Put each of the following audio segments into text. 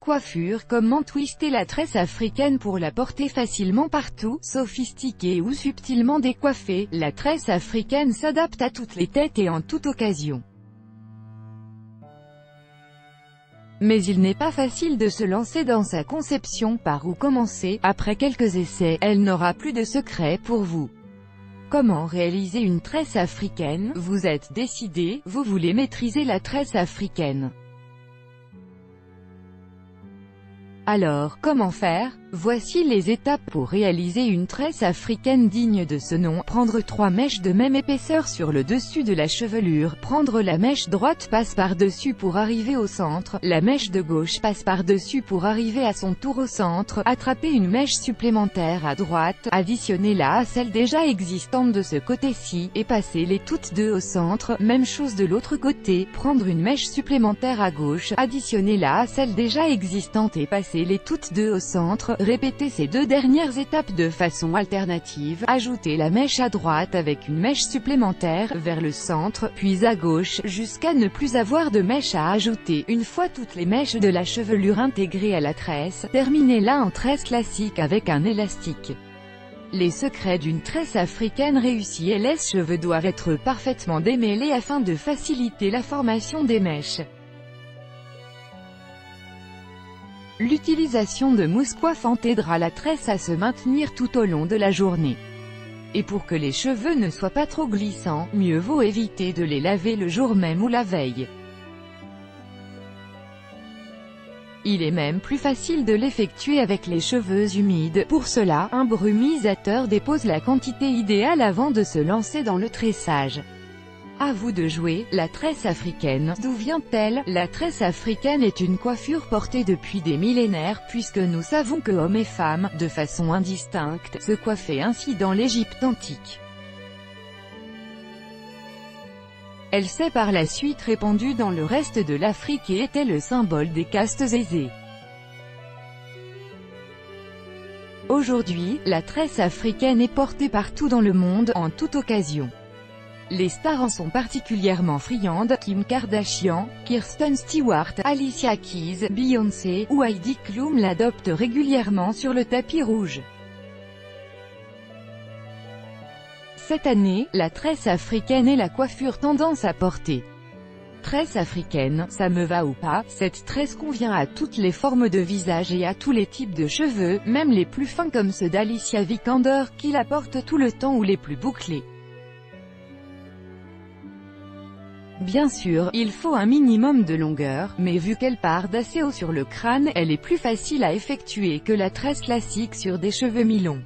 coiffure. Comment twister la tresse africaine pour la porter facilement partout, sophistiquée ou subtilement décoiffée? La tresse africaine s'adapte à toutes les têtes et en toute occasion. Mais il n'est pas facile de se lancer dans sa conception. Par où commencer? Après quelques essais, elle n'aura plus de secret pour vous. Comment réaliser une tresse africaine? Vous êtes décidé, vous voulez maîtriser la tresse africaine. Alors, comment faire? Voici les étapes pour réaliser une tresse africaine digne de ce nom. Prendre 3 mèches de même épaisseur sur le dessus de la chevelure. Prendre la mèche droite passe par-dessus pour arriver au centre. La mèche de gauche passe par-dessus pour arriver à son tour au centre. Attrapez une mèche supplémentaire à droite. Additionnez-la à celle déjà existante de ce côté-ci, et passez-les toutes deux au centre. Même chose de l'autre côté. Prendre une mèche supplémentaire à gauche. Additionnez-la à celle déjà existante et passez-les toutes deux au centre. Répétez ces 2 dernières étapes de façon alternative. Ajoutez la mèche à droite avec une mèche supplémentaire, vers le centre, puis à gauche, jusqu'à ne plus avoir de mèche à ajouter. Une fois toutes les mèches de la chevelure intégrées à la tresse, terminez-la en tresse classique avec un élastique. Les secrets d'une tresse africaine réussie. Les cheveux doivent être parfaitement démêlés afin de faciliter la formation des mèches. L'utilisation de mousse coiffante aidera la tresse à se maintenir tout au long de la journée. Et pour que les cheveux ne soient pas trop glissants, mieux vaut éviter de les laver le jour même ou la veille. Il est même plus facile de l'effectuer avec les cheveux humides. Pour cela, un brumisateur dépose la quantité idéale avant de se lancer dans le tressage. À vous de jouer. La tresse africaine. D'où vient-elle? La tresse africaine est une coiffure portée depuis des millénaires, puisque nous savons que hommes et femmes, de façon indistincte, se coiffaient ainsi dans l'Égypte antique. Elle s'est par la suite répandue dans le reste de l'Afrique et était le symbole des castes aisées. Aujourd'hui, la tresse africaine est portée partout dans le monde, en toute occasion. Les stars en sont particulièrement friandes. Kim Kardashian, Kirsten Stewart, Alicia Keys, Beyoncé ou Heidi Klum l'adoptent régulièrement sur le tapis rouge. Cette année, la tresse africaine est la coiffure tendance à porter. Tresse africaine, ça me va ou pas? Cette tresse convient à toutes les formes de visage et à tous les types de cheveux, même les plus fins comme ceux d'Alicia Vikander qui la portent tout le temps ou les plus bouclés. Bien sûr, il faut un minimum de longueur, mais vu qu'elle part d'assez haut sur le crâne, elle est plus facile à effectuer que la tresse classique sur des cheveux mi-longs.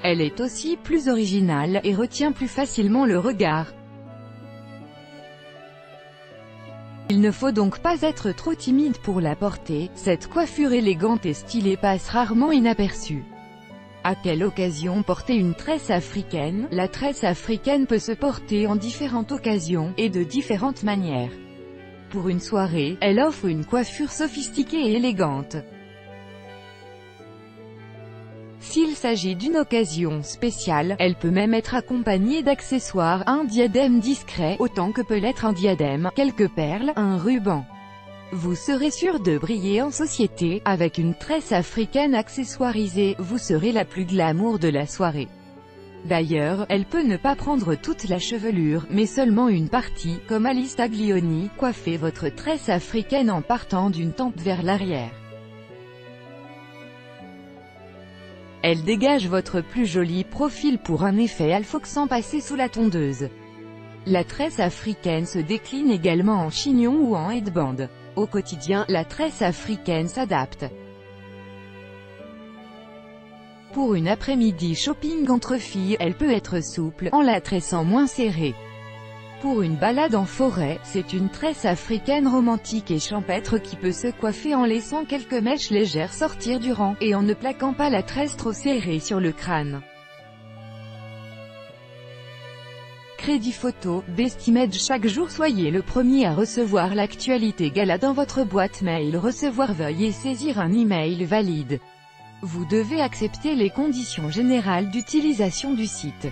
Elle est aussi plus originale, et retient plus facilement le regard. Il ne faut donc pas être trop timide pour la porter. Cette coiffure élégante et stylée passe rarement inaperçue. À quelle occasion porter une tresse africaine? La tresse africaine peut se porter en différentes occasions, et de différentes manières. Pour une soirée, elle offre une coiffure sophistiquée et élégante. S'il s'agit d'une occasion spéciale, elle peut même être accompagnée d'accessoires, un diadème discret, autant que peut l'être un diadème, quelques perles, un ruban. Vous serez sûr de briller en société. Avec une tresse africaine accessoirisée, vous serez la plus glamour de la soirée. D'ailleurs, elle peut ne pas prendre toute la chevelure, mais seulement une partie, comme Alice Taglioni. Coiffez votre tresse africaine en partant d'une tempe vers l'arrière. Elle dégage votre plus joli profil pour un effet alpha sans passer sous la tondeuse. La tresse africaine se décline également en chignon ou en headband. Au quotidien, la tresse africaine s'adapte. Pour une après-midi shopping entre filles, elle peut être souple, en la tressant moins serrée. Pour une balade en forêt, c'est une tresse africaine romantique et champêtre qui peut se coiffer en laissant quelques mèches légères sortir du rang, et en ne plaquant pas la tresse trop serrée sur le crâne. Crédit photo, Bestimage. Chaque jour soyez le premier à recevoir l'actualité gala dans votre boîte mail. Recevoir, veuillez saisir un email valide. Vous devez accepter les conditions générales d'utilisation du site.